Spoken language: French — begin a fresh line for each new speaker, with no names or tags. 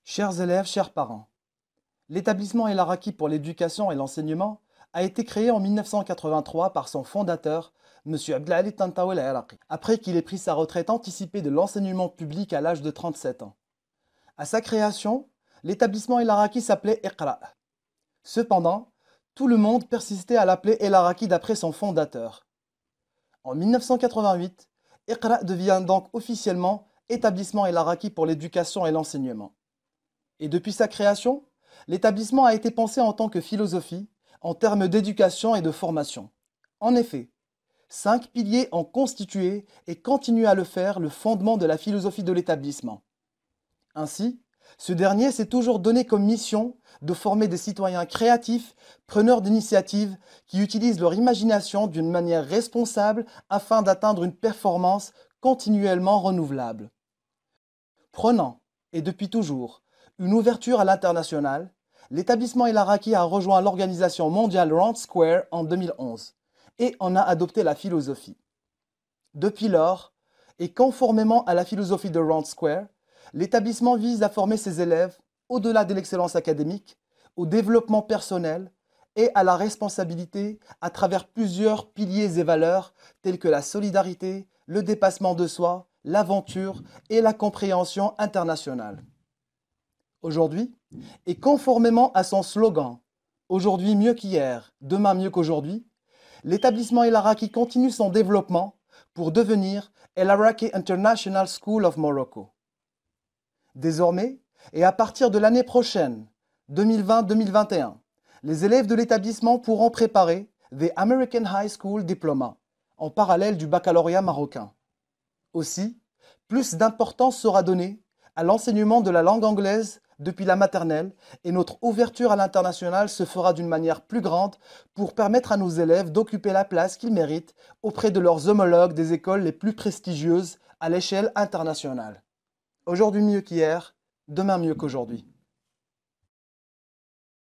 Chers élèves, chers parents, l'établissement El Araki pour l'éducation et l'enseignement a été créé en 1983 par son fondateur, M. Abdelali Tantawi El Araki, après qu'il ait pris sa retraite anticipée de l'enseignement public à l'âge de 37 ans. À sa création, l'établissement El Araki s'appelait Iqra. Cependant, tout le monde persistait à l'appeler El Araki d'après son fondateur. En 1988, Iqra devient donc officiellement établissement El Araki pour l'éducation et l'enseignement. Et depuis sa création, l'établissement a été pensé en tant que philosophie, en termes d'éducation et de formation. En effet, 5 piliers ont constitué et continuent à le faire le fondement de la philosophie de l'établissement. Ainsi, ce dernier s'est toujours donné comme mission de former des citoyens créatifs, preneurs d'initiatives, qui utilisent leur imagination d'une manière responsable afin d'atteindre une performance continuellement renouvelable. Prenant, et depuis toujours, une ouverture à l'international, l'établissement El Araki a rejoint l'organisation mondiale Round Square en 2011 et en a adopté la philosophie. Depuis lors, et conformément à la philosophie de Round Square, l'établissement vise à former ses élèves, au-delà de l'excellence académique, au développement personnel et à la responsabilité à travers plusieurs piliers et valeurs tels que la solidarité, le dépassement de soi, l'aventure et la compréhension internationale. Aujourd'hui, et conformément à son slogan « Aujourd'hui mieux qu'hier, demain mieux qu'aujourd'hui », l'établissement El Araki continue son développement pour devenir El Araki International School of Morocco. Désormais, et à partir de l'année prochaine, 2020-2021, les élèves de l'établissement pourront préparer The American High School Diploma, en parallèle du baccalauréat marocain. Aussi, plus d'importance sera donnée à l'enseignement de la langue anglaise depuis la maternelle et notre ouverture à l'international se fera d'une manière plus grande pour permettre à nos élèves d'occuper la place qu'ils méritent auprès de leurs homologues des écoles les plus prestigieuses à l'échelle internationale. Aujourd'hui mieux qu'hier, demain mieux qu'aujourd'hui.